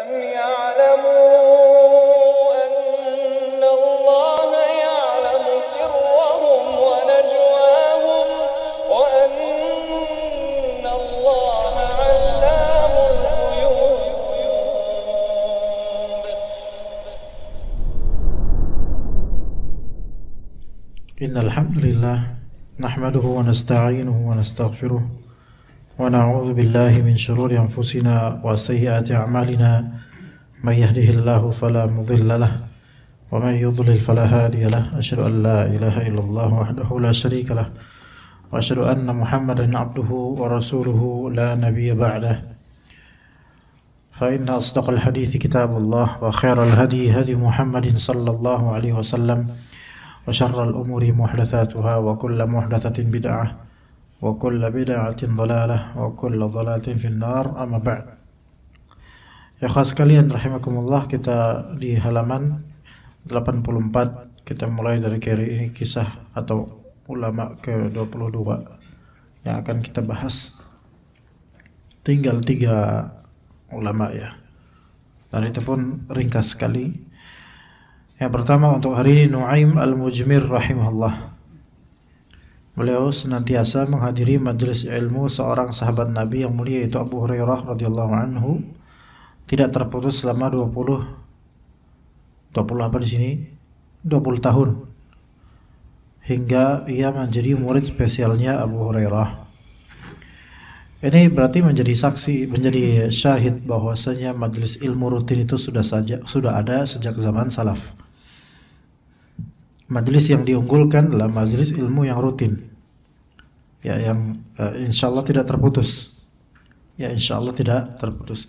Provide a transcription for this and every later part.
ألم يعلموا أن الله يعلم سرهم ونجواهم وأن الله علام الغيوب. إن الحمد لله نحمده ونستعينه ونستغفره ونعوذ بالله من شرور أنفسنا وسيئات أعمالنا من يهده الله فلا مضل له ومن يضلل فلا هادي له أشهد أن لا إله إلا الله وحده لا شريك له وأشهد أن محمدا عبده ورسوله لا نبي بعده فإن أصدق الحديث كتاب الله وخير الهدي هدي محمد صلى الله عليه وسلم وشر الأمور محدثاتها وكل محدثة بدعة وكل بدعة ضلالة وكل ضلالة في النار أما بعد. Ya khas kalian rahimakumullah, kita di halaman 84. Kita mulai dari kiri ini kisah atau ulama ke-22 yang akan kita bahas. Tinggal 3 ulama ya, dan itu pun ringkas sekali. Yang pertama untuk hari ini Nu'aim al-Mujmir rahimahullah. Beliau senantiasa menghadiri majelis ilmu seorang sahabat Nabi yang mulia, yaitu Abu Hurairah radhiyallahu anhu, tidak terputus selama 20 apa di sini? 20 tahun. Hingga ia menjadi murid spesialnya Abu Hurairah. Ini berarti menjadi saksi, menjadi syahid bahwasanya majelis ilmu rutin itu sudah ada sejak zaman salaf. Majelis yang diunggulkan adalah majelis ilmu yang rutin, ya, yang insya Allah tidak terputus, ya, insya Allah tidak terputus.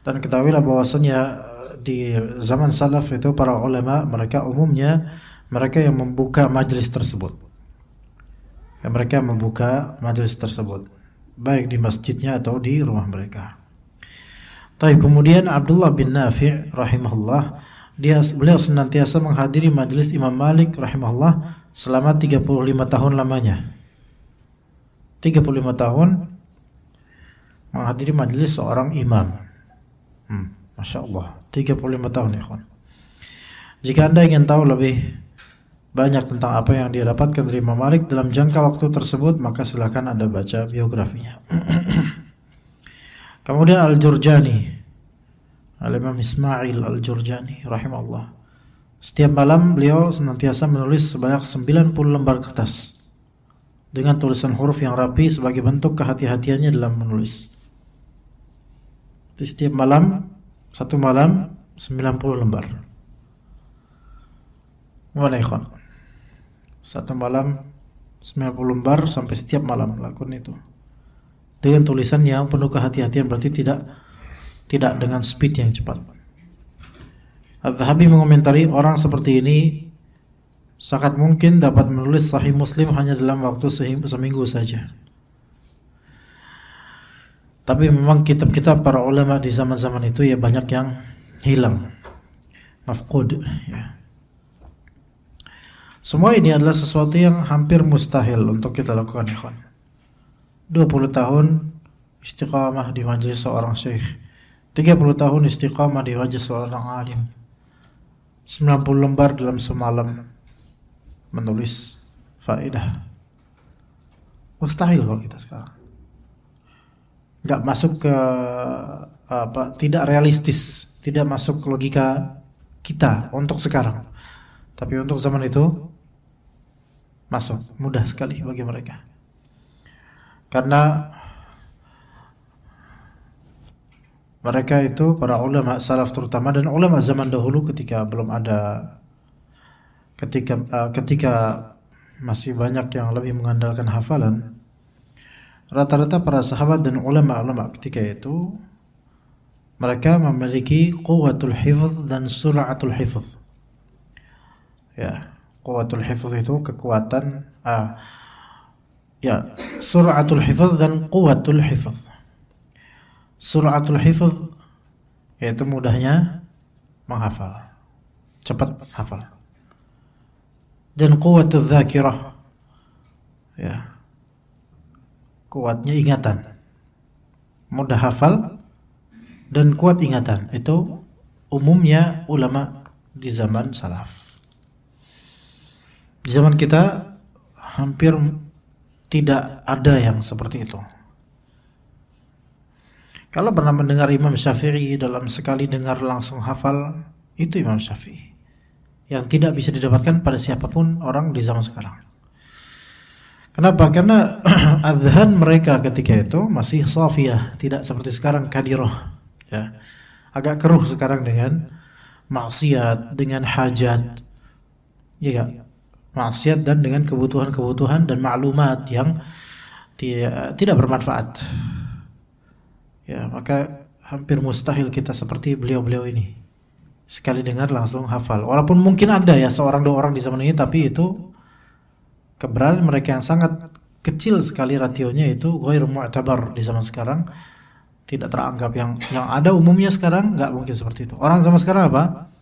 Dan ketahuilah bahwasanya di zaman salaf itu para ulama, mereka umumnya mereka yang membuka majelis tersebut, ya, mereka yang membuka majelis tersebut, baik di masjidnya atau di rumah mereka. Tapi kemudian Abdullah bin Nafi' rahimahullah, beliau senantiasa menghadiri majelis Imam Malik rahimahullah selama 35 tahun lamanya. 35 tahun menghadiri majelis seorang imam. Masya Allah, 35 tahun ya kawan. Jika Anda ingin tahu lebih banyak tentang apa yang dia dapatkan dari Imam Malik dalam jangka waktu tersebut, maka silakan Anda baca biografinya. Kemudian Al-Jurjani, Al-Imam Ismail Al-Jurjani rahimahullah, setiap malam beliau senantiasa menulis sebanyak 90 lembar kertas dengan tulisan huruf yang rapi sebagai bentuk kehati-hatiannya dalam menulis. Jadi setiap malam, satu malam 90 lembar. Gimana ikhwan? Satu malam 90 lembar sampai setiap malam lakukan itu. Dengan tulisan yang penuh kehati-hatian, berarti tidak dengan speed yang cepat. Al-Dhahabi mengomentari orang seperti ini sangat mungkin dapat menulis Sahih Muslim hanya dalam waktu seminggu saja. Tapi memang kitab-kitab para ulama di zaman-zaman itu ya banyak yang hilang, mafqud ya. Semua ini adalah sesuatu yang hampir mustahil untuk kita lakukan, ikhwan. 20 tahun istiqamah di majelis seorang syekh, 30 tahun istiqamah di wajah seorang alim, 90 lembar dalam semalam menulis faedah. Mustahil kalau kita sekarang. Gak masuk ke tidak realistis, tidak masuk ke logika kita untuk sekarang. Tapi untuk zaman itu masuk, mudah sekali bagi mereka. Karena mereka itu para ulama salaf terutama, dan ulama zaman dahulu ketika belum ada, ketika masih banyak yang lebih mengandalkan hafalan, rata-rata para sahabat dan ulama-ulama ketika itu mereka memiliki quwwatul hifz dan sur'atul hifz. Ya, quwwatul hifz itu kekuatan, ya, sur'atul hifz dan quwwatul hifz. Sur'atul hifz yaitu mudahnya menghafal, cepat hafal. Dan quwwatul dzakirah, ya, kuatnya ingatan, mudah hafal dan kuat ingatan. Itu umumnya ulama di zaman salaf. Di zaman kita hampir tidak ada yang seperti itu. Kalau pernah mendengar Imam Syafi'i, dalam sekali dengar langsung hafal, itu Imam Syafi'i yang tidak bisa didapatkan pada siapapun orang di zaman sekarang. Kenapa? Karena adhan mereka ketika itu masih safiyah, tidak seperti sekarang kadirah, ya. Agak keruh sekarang dengan maksiat, dengan hajat, ya, maksiat dan dengan kebutuhan-kebutuhan dan maklumat yang tidak bermanfaat. Ya, maka hampir mustahil kita seperti beliau-beliau ini. Sekali dengar langsung hafal. Walaupun mungkin ada ya seorang dua orang di zaman ini, tapi itu keberadaan mereka yang sangat kecil sekali rationya, itu ghairu mu'tabar di zaman sekarang, tidak teranggap. Yang ada umumnya sekarang nggak mungkin seperti itu. Orang zaman sekarang apa?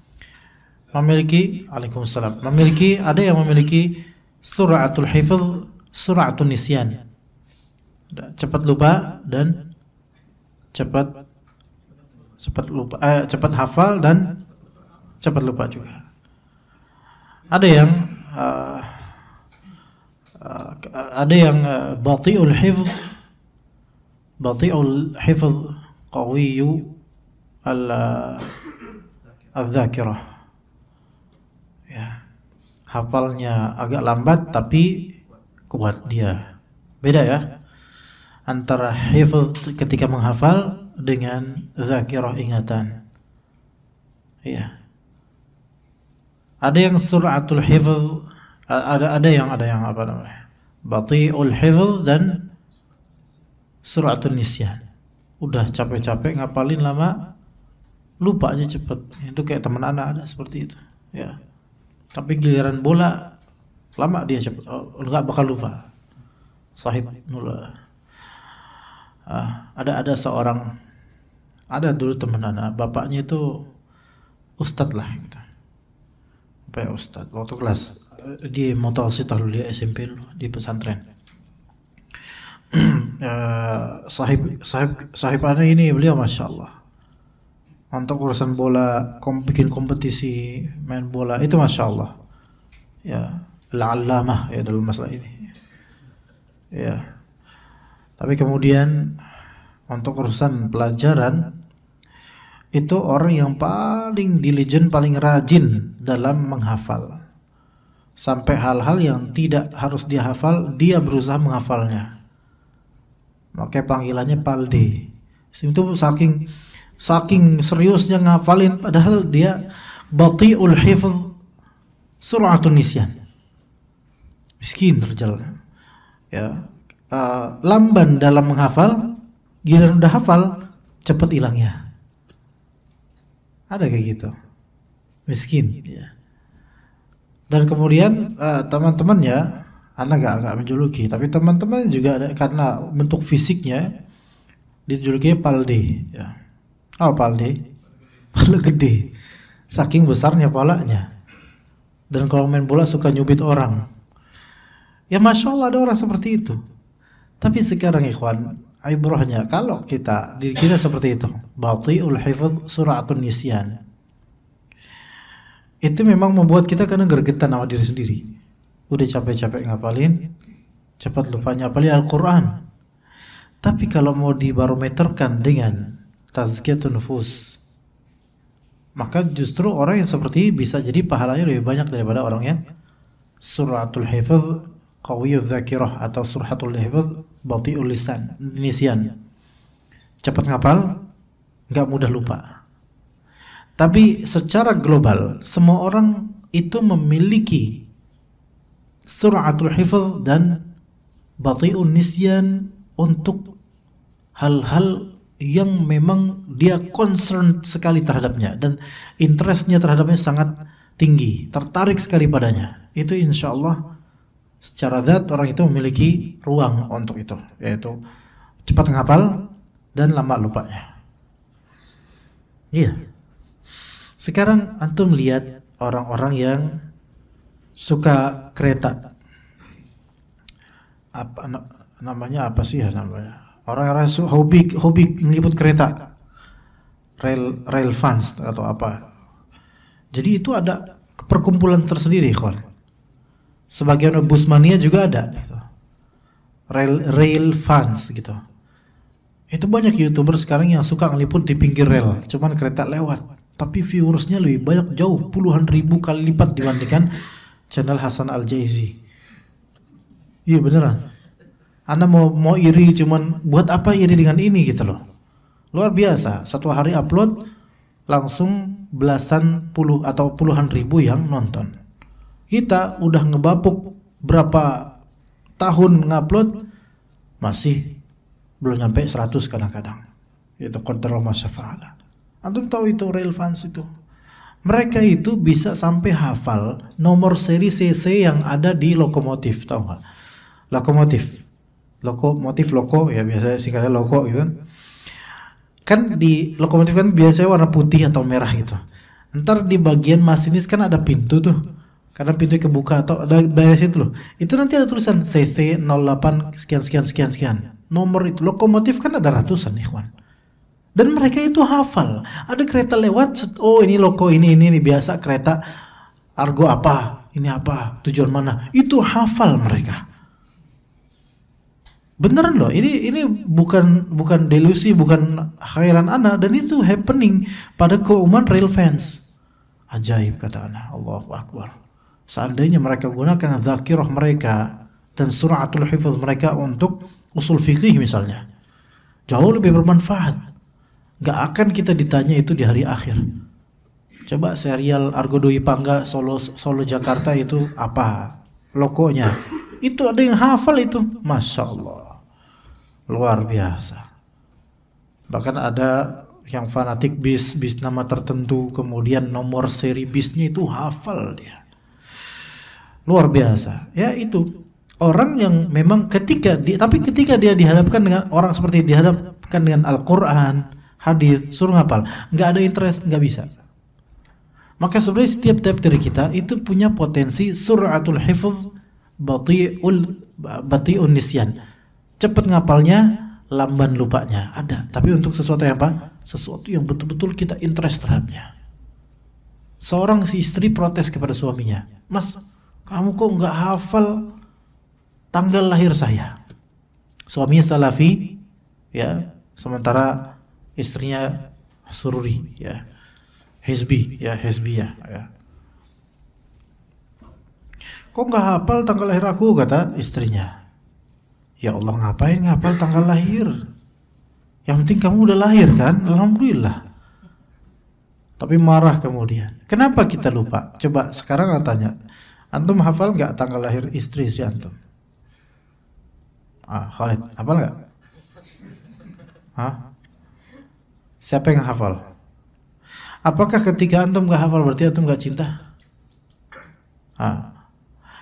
Memiliki, Waalaikumsalam, ada yang memiliki suratul hifz, suratul nisyan, cepat lupa dan cepat hafal dan cepat lupa juga. Ada yang bati'ul hifz qawiyyu al-dzakirah. Ya, hafalnya agak lambat tapi kuat dia. Beda ya antara hifz ketika menghafal dengan dzakirah ingatan. Ya. Ada yang suratul hifz, ada yang apa namanya? Bati'ul hifz dan suratul nisyan. Udah capek-capek ngapalin lama, lupa aja cepet. Itu kayak teman anak ada seperti itu, ya. Tapi giliran bola lama dia cepet, enggak bakal lupa. Sahib nula. Ada seorang, ada dulu teman anak, bapaknya itu ustadz lah gitu. Apa ya, ustadz waktu kelas di mutawasithah dulu, di SMP dulu, di pesantren. Sahib anak ini, beliau masya Allah untuk urusan bola, bikin kompetisi main bola itu masya Allah, ya, al-allamah ya dalam masalah ini, ya. Tapi kemudian untuk urusan pelajaran itu orang yang paling diligent, paling rajin dalam menghafal. Sampai hal-hal yang tidak harus dia hafal, dia berusaha menghafalnya. Makanya panggilannya Palde. Itu saking seriusnya ngafalin, padahal dia bati'ul hifz sur'atun nisyan. Miskin terjal. Ya. Lamban dalam menghafal, giliran udah hafal cepat hilangnya. Ada kayak gitu, miskin ya. Dan kemudian teman-temannya, anak gak menjuluki, tapi teman-teman juga ada, karena bentuk fisiknya dijuluki Palde ya. Oh, Palde, pala gede, saking besarnya palanya. Dan kalau main bola suka nyubit orang. Ya masya Allah ada orang seperti itu. Tapi sekarang ikhwan, ibrahnya kalau diri kita seperti itu, bati'ul hifz suratun nisyan, itu memang membuat kita kadang gergetan sama diri sendiri. Udah capek-capek ngapalin, cepat lupa ngapalin Al-Quran. Tapi kalau mau dibarometerkan dengan tazkiyatun nufus, maka justru orang yang seperti ini bisa jadi pahalanya lebih banyak daripada orang yang suratul hifz qawiyuz zakirah atau suratul hifz bati'ul nisyan, cepat ngapal, nggak mudah lupa. Tapi secara global semua orang itu memiliki suratul hifz dan bati'ul nisyan untuk hal-hal yang memang dia concern sekali terhadapnya dan interestnya terhadapnya sangat tinggi, tertarik sekali padanya. Itu insya Allah secara zat orang itu memiliki ruang untuk itu, yaitu cepat menghafal dan lama lupanya. Iya. Sekarang antum lihat orang-orang yang suka kereta. Namanya apa sih ya namanya? Orang-orang hobi ngeliput kereta. rail funds atau apa. Jadi itu ada perkumpulan tersendiri, kawan. Sebagian bus mania juga ada gitu. Rail funds gitu. Itu banyak YouTuber sekarang yang suka ngeliput di pinggir rel, cuman kereta lewat, tapi viewersnya lebih banyak, jauh puluhan ribu kali lipat dibandingkan channel Hasan Al-Jaizi. Iya beneran. Anda mau iri, cuman buat apa iri dengan ini gitu loh. Luar biasa. Satu hari upload langsung belasan puluh atau puluhan ribu yang nonton. Kita udah ngebapuk berapa tahun ngupload masih belum nyampe 100 kadang-kadang. Itu qadarullah ma syafa'ala. Antum tahu itu rail fans itu. Mereka itu bisa sampai hafal nomor seri CC yang ada di lokomotif, tahu nggak? Loko ya, biasanya singkatnya loko gitu kan. Kan di lokomotif kan biasanya warna putih atau merah gitu. Ntar di bagian masinis kan ada pintu tuh. Kadang pintu kebuka atau ada dari situ loh. Itu nanti ada tulisan CC 08 sekian. Nomor itu lokomotif kan ada ratusan, ikhwan. Dan mereka itu hafal. Ada kereta lewat, oh ini loko ini biasa kereta argo apa, ini apa, tujuan mana. Itu hafal mereka. Beneran loh, ini bukan delusi, bukan khairan ana, dan itu happening pada keumuman rail fans. Ajaib kata ana, Allahu Akbar. Seandainya mereka gunakan zakirah mereka dan suratul hifz mereka untuk usul fikih misalnya, jauh lebih bermanfaat. Gak akan kita ditanya itu di hari akhir. Coba serial Argo Dwi Pangga Solo Jakarta itu apa lokonya, itu ada yang hafal itu, Masya Allah, luar biasa. Bahkan ada yang fanatik bis nama tertentu, kemudian nomor seri bisnya itu hafal dia, luar biasa. Ya itu orang yang memang ketika dia dihadapkan dengan orang seperti dihadapkan dengan Al-Quran, hadis, suruh ngapal, nggak ada interest, nggak bisa. Maka sebenarnya setiap dari kita itu punya potensi suratul hifz, bati'un nisyan, cepat ngapalnya, lamban lupanya ada. Tapi untuk sesuatu yang apa? Sesuatu yang betul-betul kita interest terhadapnya. Seorang si istri protes kepada suaminya, Mas, kamu kok nggak hafal tanggal lahir saya? Suaminya salafi, ya, sementara istrinya sururi, ya, hizbiyah, ya. Kok nggak hafal tanggal lahir aku, kata istrinya. Ya Allah, ngapain ngapal tanggal lahir? Yang penting kamu udah lahir kan, alhamdulillah. Tapi marah kemudian. Kenapa kita lupa? Coba sekarang aku tanya, antum hafal nggak tanggal lahir istri antum? Khalid, hafal nggak? Siapa yang hafal? Apakah ketika antum nggak hafal berarti antum nggak cinta?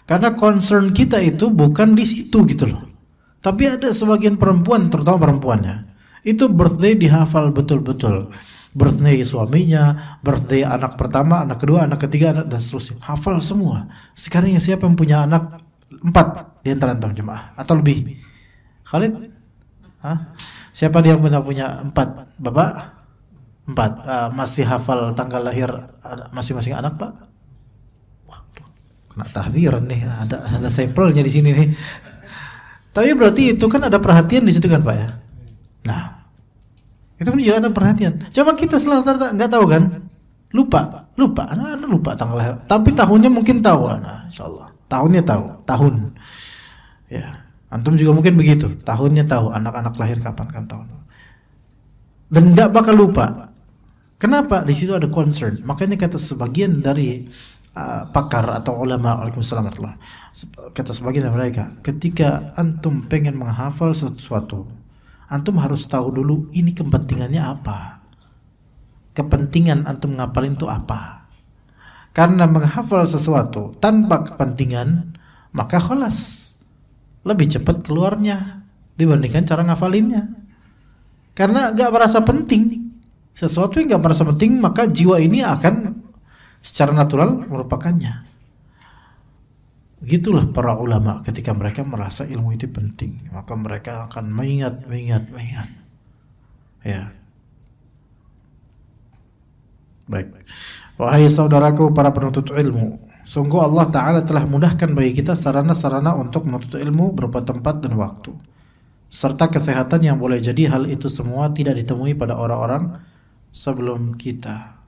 Karena concern kita itu bukan di situ gitu loh. Tapi ada sebagian perempuan, terutama perempuannya, itu birthday dihafal betul-betul. Birthday suaminya, birthday anak pertama, anak kedua, anak ketiga, anak dan seterusnya. Hafal semua. Sekarang ya siapa yang punya anak 4 di antara antum jemaah atau lebih? Khalid? Siapa dia yang punya 4? Bapak? 4. Masih hafal tanggal lahir masing-masing anak, Pak? Waduh, kena tahdziran nih. Ada sampelnya di sini nih. Tapi berarti itu kan ada perhatian di situ kan, Pak ya? Nah, itu kan juga ada perhatian. Coba kita nggak tahu kan? Lupa, anak lupa tanggal lahir. Tapi tahunnya mungkin tahu, insyaallah. Tahunnya tahu, tahun. Ya, antum juga mungkin begitu. Tahunnya tahu, anak-anak lahir kapan kan tahun. Dan nggak bakal lupa. Kenapa? Di situ ada concern. Makanya kata sebagian dari pakar atau ulama, waalaikumsalam, kata sebagian dari mereka, ketika antum pengen menghafal sesuatu, antum harus tahu dulu ini kepentingannya apa. Kepentingan antum ngapalin itu apa? Karena menghafal sesuatu tanpa kepentingan, maka khalas, lebih cepat keluarnya dibandingkan cara ngafalinnya. Karena gak merasa penting, sesuatu yang gak merasa penting, maka jiwa ini akan secara natural merupakannya. Begitulah para ulama ketika mereka merasa ilmu itu penting, maka mereka akan mengingat. Ya. Baik. Wahai saudaraku para penuntut ilmu, sungguh Allah Ta'ala telah mudahkan bagi kita sarana-sarana untuk menuntut ilmu berupa tempat dan waktu, serta kesehatan yang boleh jadi hal itu semua tidak ditemui pada orang-orang sebelum kita.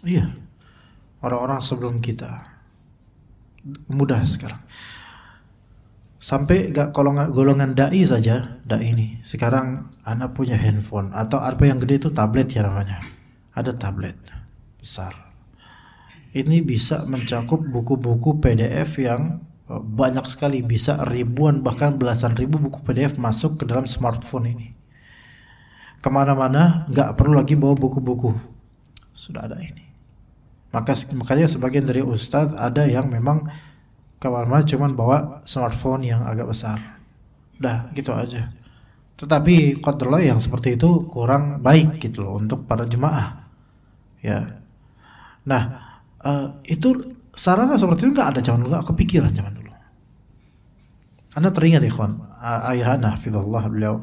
Iya, orang-orang sebelum kita mudah sekarang. Sampai gak golongan dai saja, dai ini sekarang anak punya handphone atau apa yang gede itu tablet ya namanya. Ada tablet besar. Ini bisa mencakup buku-buku PDF yang banyak sekali, bisa ribuan bahkan belasan ribu buku PDF masuk ke dalam smartphone ini. Kemana-mana gak perlu lagi bawa buku-buku, sudah ada ini. Makanya sebagian dari ustadz ada yang memang kemana-mana cuman bawa smartphone yang agak besar. Udah gitu aja. Tetapi qadarullah yang seperti itu kurang baik gitu loh untuk para jemaah. Ya. Nah, itu sarana seperti itu nggak ada zaman dulu, nggak kepikiran zaman dulu. Anda teringat ikhwan, ayah Ana hafizallah beliau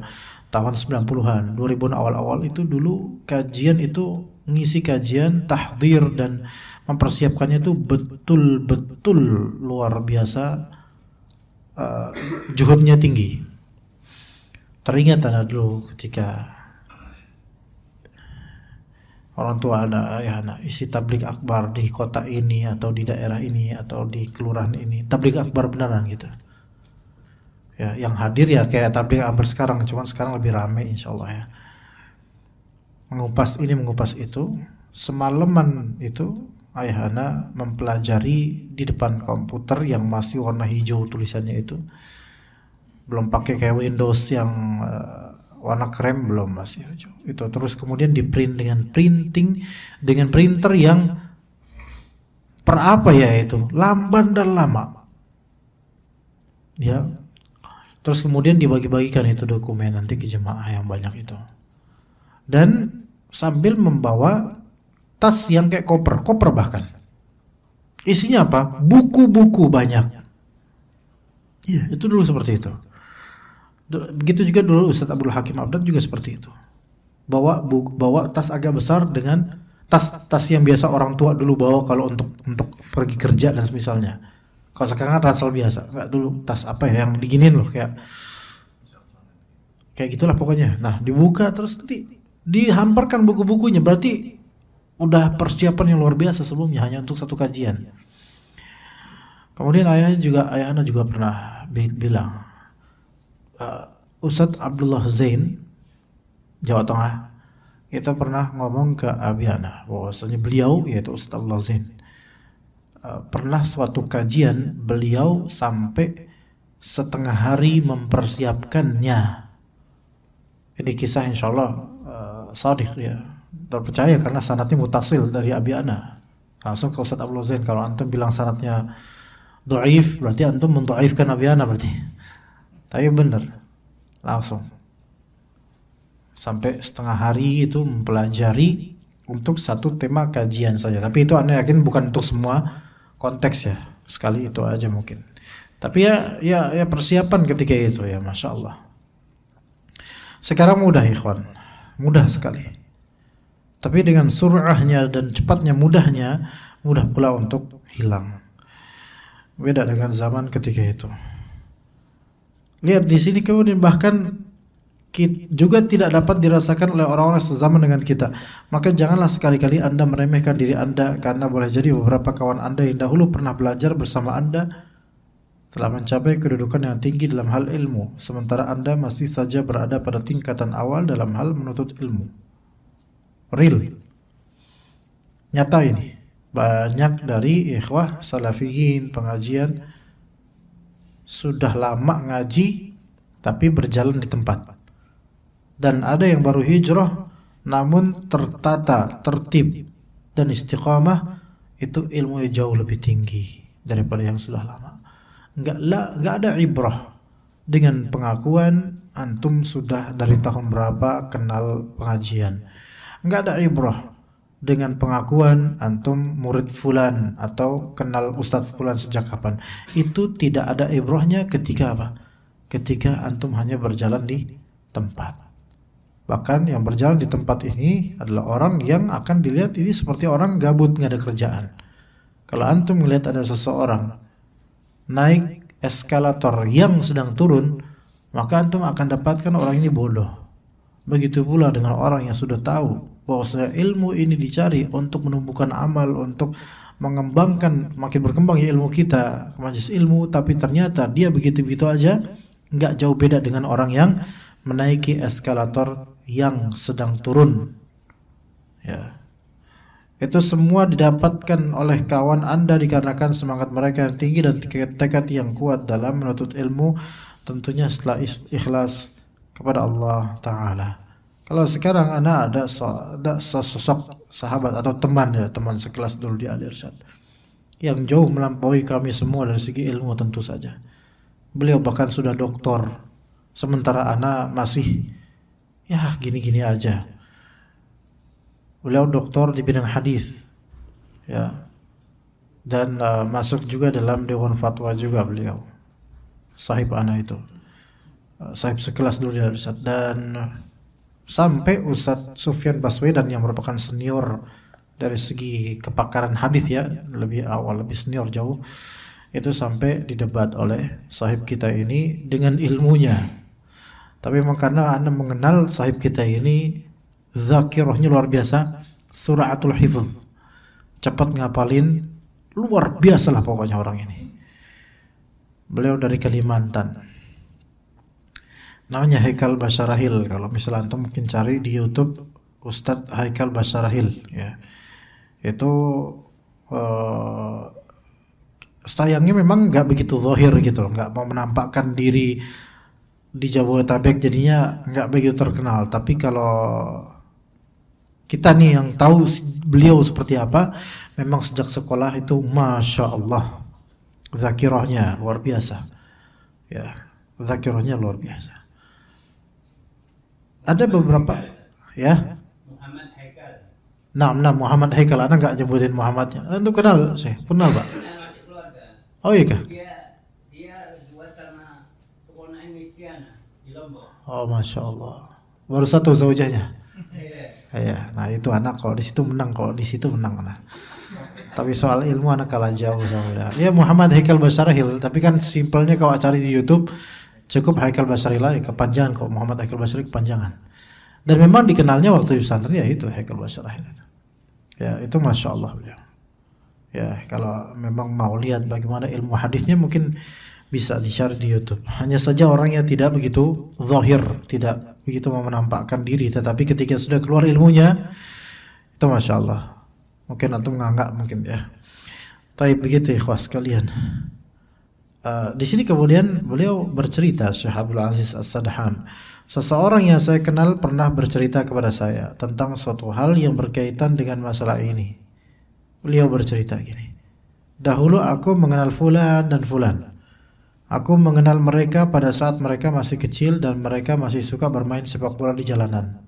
tahun 90-an, 2000-an awal-awal itu dulu kajian itu ngisi kajian tahdzir dan mempersiapkannya itu betul-betul luar biasa, juhudnya tinggi. Teringat Anda dulu ketika orang tua Anda, ayah Anda isi tablik akbar di kota ini atau di daerah ini atau di kelurahan ini, tablik akbar beneran gitu. Ya, yang hadir ya kayak tablik akbar sekarang, cuman sekarang lebih ramai insyaallah ya. Mengupas ini mengupas itu, semalaman itu ayah Ana mempelajari di depan komputer yang masih warna hijau tulisannya itu, belum pakai kayak Windows yang warna krem, belum, masih hijau itu. Terus kemudian di print dengan printer yang per apa ya itu, lamban dan lama ya. Terus kemudian dibagi-bagikan itu dokumen nanti ke jemaah yang banyak itu, dan sambil membawa tas yang kayak koper bahkan isinya apa, buku-buku banyak. Iya, itu dulu seperti itu. Begitu juga dulu Ustadz Abdul Hakim Abdad juga seperti itu, bawa tas agak besar dengan tas yang biasa orang tua dulu bawa kalau untuk pergi kerja dan semisalnya. Kalau sekarang kan ransel biasa, kayak dulu tas apa ya yang diginin loh, kayak gitulah pokoknya. Nah, dibuka terus nanti dihamparkan buku-bukunya, berarti udah persiapan yang luar biasa sebelumnya hanya untuk satu kajian. Kemudian ayah Ana juga pernah bilang, Ustadz Abdullah Zain Jawa Tengah itu pernah ngomong ke Abi Ana bahwasanya beliau, yaitu Ustadz Abdullah Zain, pernah suatu kajian beliau sampai setengah hari mempersiapkannya. Ini kisah insyaallah sadiq ya, terpercaya karena sanadnya mutasil dari Abi Ana langsung ke Ustadz Abdullah Zain. Kalau antum bilang sanadnya dhaif berarti antum mendhaifkan Abi Ana berarti. Tapi benar, langsung sampai setengah hari itu mempelajari untuk satu tema kajian saja. Tapi itu Anda yakin bukan untuk semua konteks ya, sekali itu aja mungkin. Tapi ya persiapan ketika itu ya, masya Allah. Sekarang mudah ikhwan, mudah sekali. Tapi dengan surahnya dan cepatnya mudahnya, mudah pula untuk hilang. Beda dengan zaman ketika itu. Lihat di sini kemudian bahkan juga tidak dapat dirasakan oleh orang-orang sezaman dengan kita. Maka janganlah sekali-kali Anda meremehkan diri Anda, karena boleh jadi beberapa kawan Anda yang dahulu pernah belajar bersama Anda telah mencapai kedudukan yang tinggi dalam hal ilmu, sementara Anda masih saja berada pada tingkatan awal dalam hal menuntut ilmu. Real, nyata ini. Banyak dari ikhwah salafiyin pengajian sudah lama ngaji tapi berjalan di tempat. Dan ada yang baru hijrah namun tertata, tertib dan istiqamah, itu ilmunya jauh lebih tinggi daripada yang sudah lama. Enggak ada ibrah dengan pengakuan antum sudah dari tahun berapa kenal pengajian. Enggak ada ibrah dengan pengakuan antum murid fulan atau kenal ustadz fulan sejak kapan. Itu tidak ada ibrahnya ketika apa? Ketika antum hanya berjalan di tempat. Bahkan yang berjalan di tempat ini adalah orang yang akan dilihat ini seperti orang gabut, nggak ada kerjaan. Kalau antum melihat ada seseorang naik eskalator yang sedang turun, maka antum akan dapatkan orang ini bodoh. Begitu pula dengan orang yang sudah tahu bahwa ilmu ini dicari untuk menumbuhkan amal, untuk mengembangkan, makin berkembang ya ilmu kita ke majelis ilmu, tapi ternyata dia begitu-begitu aja, nggak jauh beda dengan orang yang menaiki eskalator yang sedang turun. Ya, itu semua didapatkan oleh kawan Anda dikarenakan semangat mereka yang tinggi dan tekad yang kuat dalam menuntut ilmu, tentunya setelah ikhlas kepada Allah Ta'ala. Kalau sekarang anak ada sosok sahabat atau teman ya, teman sekelas dulu di Al-Irsyad yang jauh melampaui kami semua dari segi ilmu tentu saja. Beliau bahkan sudah doktor, sementara anak masih ya gini-gini aja. Beliau doktor di bidang hadis, ya, dan masuk juga dalam Dewan Fatwa juga beliau. Sahib anak itu, sahib sekelas dulu di Al-Irsyad, dan sampai Ustadz Sufyan Baswedan yang merupakan senior dari segi kepakaran hadis ya, lebih awal, lebih senior jauh, itu sampai didebat oleh sahib kita ini dengan ilmunya. Tapi memang karena anda mengenal sahib kita ini, zakirahnya luar biasa, suratul hifz, cepat ngapalin, luar biasa lah pokoknya orang ini. Beliau dari Kalimantan, namanya Haikal Basyarahil. Kalau misalnya antum mungkin cari di YouTube Ustadz Haikal Basyarahil, ya, itu sayangnya memang nggak begitu zahir gitu, nggak mau menampakkan diri di Jabodetabek, jadinya nggak begitu terkenal. Tapi kalau kita nih yang tahu beliau seperti apa, memang sejak sekolah itu masya Allah zakirahnya luar biasa, ya, zakirahnya luar biasa. Ada beberapa ya. Muhammad Haikal. Nah Muhammad Haikal, anda nggak nyebutin Muhammadnya. Untuk kenal saya, kenal Pak. Masih keluarga. Oh iya kah? Dia jual sama keponakan Mistiana di Lombok. Oh masya Allah, baru satu zaujahnya. Ya, nah itu anak kalau di situ menang, kalau di situ menang nah. Tapi soal ilmu anak kalah jauh sama dia. Ya Muhammad Haikal Basyarahil, tapi kan simpelnya kalau cari di YouTube cukup Haikal Basyarahil aja, kepanjangan kok, Muhammad Haikal Basyarahil kepanjangan. Dan memang dikenalnya waktu di pesantren ya itu Haikal Basyarahil. Ya itu masya Allah beliau. Ya kalau memang mau lihat bagaimana ilmu hadisnya mungkin bisa dicari di YouTube. Hanya saja orangnya tidak begitu zahir, tidak begitu mau menampakkan diri. Tetapi ketika sudah keluar ilmunya, itu masya Allah. Mungkin antum nganggak mungkin ya. Tapi begitu ikhwas kalian. Di sini kemudian beliau bercerita, Syekh Abdul Aziz As-Sadhan, seseorang yang saya kenal pernah bercerita kepada saya tentang suatu hal yang berkaitan dengan masalah ini. Beliau bercerita gini, dahulu aku mengenal fulan dan fulan. Aku mengenal mereka pada saat mereka masih kecil dan mereka masih suka bermain sepak bola di jalanan.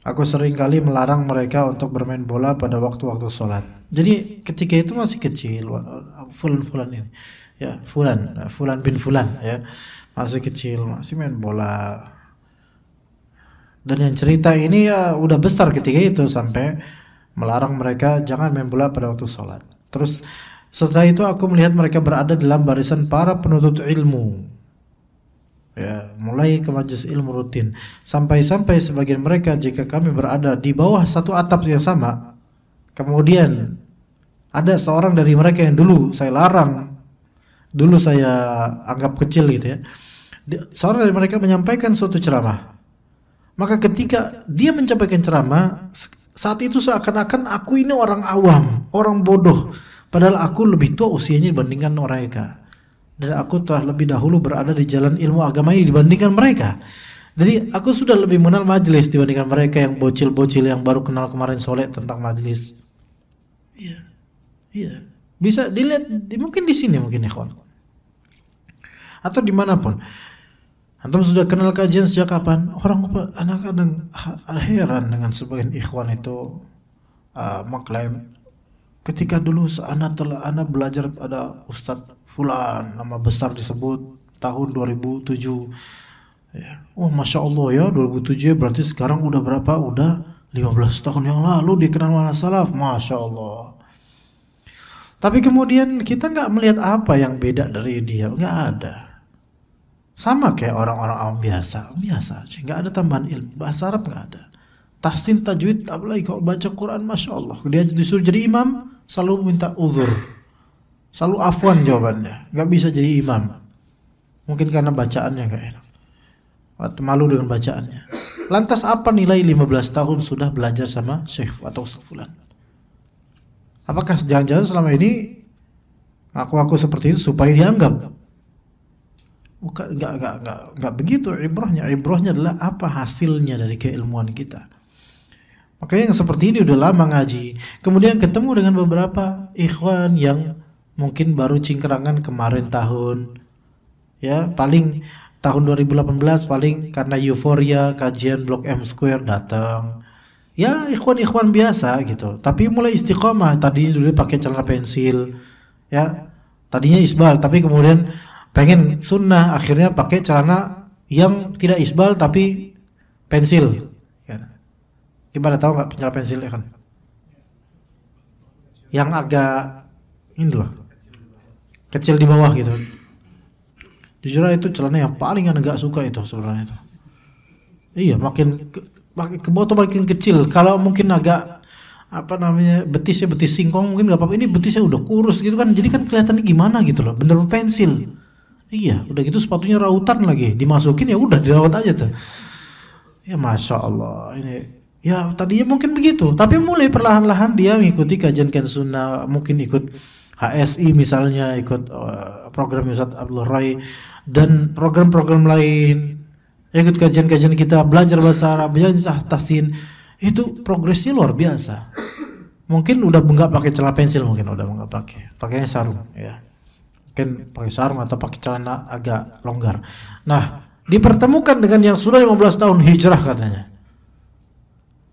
Aku sering kali melarang mereka untuk bermain bola pada waktu-waktu sholat. Jadi ketika itu masih kecil, fulan ini, ya fulan bin fulan, ya masih kecil, masih main bola. Dan yang cerita ini ya udah besar ketika itu sampai melarang mereka jangan main bola pada waktu sholat. Terus setelah itu aku melihat mereka berada dalam barisan para penuntut ilmu, ya, mulai ke majelis ilmu rutin, sampai-sampai sebagian mereka jika kami berada di bawah satu atap yang sama, kemudian ada seorang dari mereka yang dulu saya larang, dulu saya anggap kecil gitu ya, seorang dari mereka menyampaikan suatu ceramah, maka ketika dia menyampaikan ceramah, saat itu seakan-akan aku ini orang awam, orang bodoh, padahal aku lebih tua usianya dibandingkan mereka. Dan aku telah lebih dahulu berada di jalan ilmu agama ini dibandingkan mereka. Jadi aku sudah lebih mengenal majelis dibandingkan mereka yang bocil-bocil yang baru kenal kemarin sore tentang majelis. Iya, iya. Bisa dilihat mungkin di sini mungkin ya kawan. Atau dimanapun. Antum sudah kenal kajian sejak kapan? Orang anak-anak heran dengan sebagian ikhwan itu mengklaim ketika dulu anak belajar pada Ustadz Fulan, nama besar disebut tahun 2007, Ya. Oh Masya Allah ya 2007 berarti sekarang udah berapa? Udah 15 tahun yang lalu dikenal manhaj salaf. Masya Allah. Tapi kemudian kita nggak melihat apa yang beda dari dia, nggak ada. Sama kayak orang-orang awam biasa aja, nggak ada tambahan ilmu. Bahasa Arab nggak ada. Tahsin tajwid, apalagi kalau baca Quran, Masya Allah. Dia disuruh jadi imam, selalu minta uzur, selalu afwan jawabannya, nggak bisa jadi imam. Mungkin karena bacaannya nggak enak, atau malu dengan bacaannya. Lantas apa nilai 15 tahun sudah belajar sama Syekh atau Ustaz Fulan? Apakah jangan-jangan selama ini ngaku-ngaku seperti itu supaya dianggap? Bukan, enggak begitu ibrahnya. Ibrahnya adalah apa hasilnya dari keilmuan kita. Makanya yang seperti ini udah lama ngaji, kemudian ketemu dengan beberapa ikhwan yang mungkin baru cingkrangan kemarin tahun, ya paling tahun 2018 paling karena euforia kajian Blok M Square datang. Ya ikhwan-ikhwan biasa gitu, tapi mulai istiqomah. Tadinya dulu pakai celana pensil, ya tadinya isbal, tapi kemudian pengen sunnah, akhirnya pakai celana yang tidak isbal tapi pensil. Ya. Gimana, tahu nggak celana pensil ya kan? Yang agak ini loh, kecil di bawah gitu. Jujur itu celana yang paling nggak suka itu sebenarnya itu. Iya, makin ke bawah makin kecil. Kalau mungkin agak apa namanya betisnya betis singkong mungkin nggak apa-apa. Ini betisnya udah kurus gitu kan, jadi kan kelihatannya gimana gitu loh, bener pensil. Iya, udah gitu sepatunya rautan lagi, dimasukin ya udah dirawat aja tuh. Ya Masya Allah, ini ya tadinya mungkin begitu, tapi mulai perlahan-lahan dia mengikuti kajian sunnah, mungkin ikut HSI misalnya, ikut program Ustaz Abdul Rai dan program-program lain. Ikut kajian-kajian kita, belajar bahasa Arab, belajar tahsin, itu progresnya luar biasa. Mungkin udah nggak pakai celana pensil, mungkin udah nggak pakainya sarung, ya. Mungkin pakai sarung atau pakai celana agak longgar. Nah, dipertemukan dengan yang sudah 15 tahun hijrah katanya.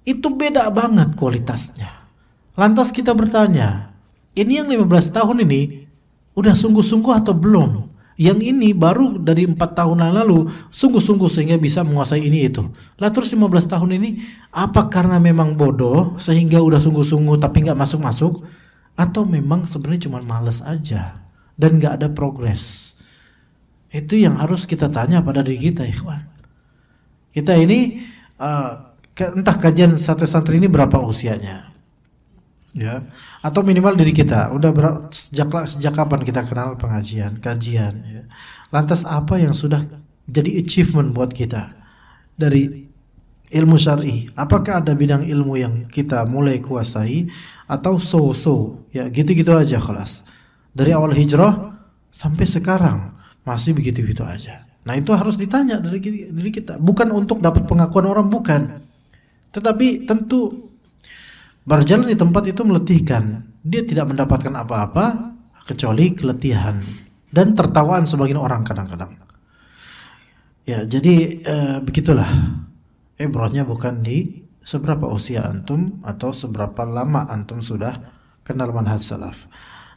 Itu beda banget kualitasnya. Lantas kita bertanya, ini yang 15 tahun ini udah sungguh-sungguh atau belum? Yang ini baru dari 4 tahun yang lalu sungguh-sungguh sehingga bisa menguasai ini itu. Lah terus 15 tahun ini apa karena memang bodoh sehingga udah sungguh-sungguh tapi nggak masuk-masuk, atau memang sebenarnya cuma malas aja dan nggak ada progres? Itu yang harus kita tanya pada diri kita, ikhwan. Kita ini entah kajian santri ini berapa usianya, ya, atau minimal diri kita udah sejak kapan kita kenal kajian, ya. Lantas apa yang sudah jadi achievement buat kita dari ilmu syar'i? Apakah ada bidang ilmu yang kita mulai kuasai atau so-so, ya gitu-gitu aja kelas. Dari awal hijrah sampai sekarang masih begitu-begitu aja. Nah itu harus ditanya dari diri kita, bukan untuk dapat pengakuan orang, bukan, tetapi tentu berjalan di tempat itu meletihkan. Dia tidak mendapatkan apa-apa kecuali keletihan dan tertawaan sebagian orang kadang-kadang. Ya, jadi begitulah. Ibrahnya bukan di seberapa usia antum atau seberapa lama antum sudah kenal manhaj salaf.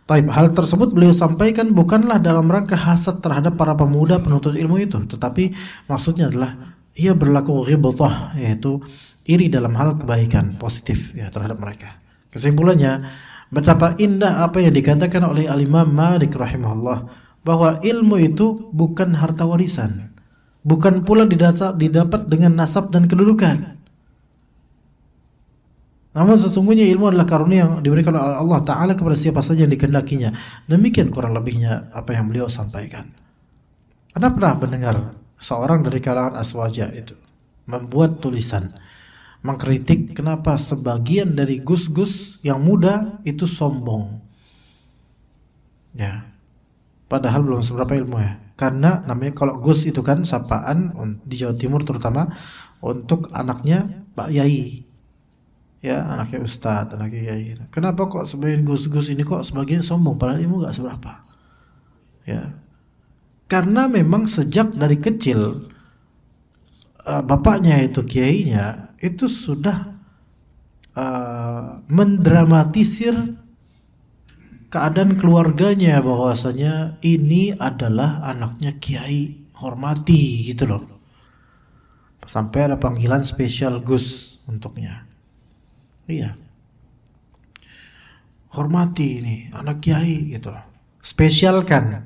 Taib, hal tersebut beliau sampaikan bukanlah dalam rangka hasad terhadap para pemuda penuntut ilmu itu, tetapi maksudnya adalah ia berlaku ghibthah, yaitu iri dalam hal kebaikan positif ya terhadap mereka. Kesimpulannya, betapa indah apa yang dikatakan oleh Al-Imam Malik rahimahullah, bahwa ilmu itu bukan harta warisan, bukan pula didapat dengan nasab dan kedudukan. Namun sesungguhnya ilmu adalah karunia yang diberikan oleh Allah Ta'ala kepada siapa saja yang dikehendakinya. Demikian kurang lebihnya apa yang beliau sampaikan. Anda pernah mendengar seorang dari kalangan Aswaja itu membuat tulisan mengkritik kenapa sebagian dari gus-gus yang muda itu sombong, ya, padahal belum seberapa ilmu ya. Karena namanya kalau gus itu kan sapaan di Jawa Timur terutama untuk anaknya Pak Yai, ya, anaknya Ustadz, anaknya Yai. Kenapa kok sebagian gus-gus ini kok sebagian sombong padahal ilmu gak seberapa, ya. Karena memang sejak dari kecil bapaknya itu kiainya itu sudah mendramatisir keadaan keluarganya bahwasanya ini adalah anaknya kiai, hormati gitu loh. Sampai ada panggilan spesial Gus untuknya. Iya. Hormati ini anak kiai gitu. Spesialkan.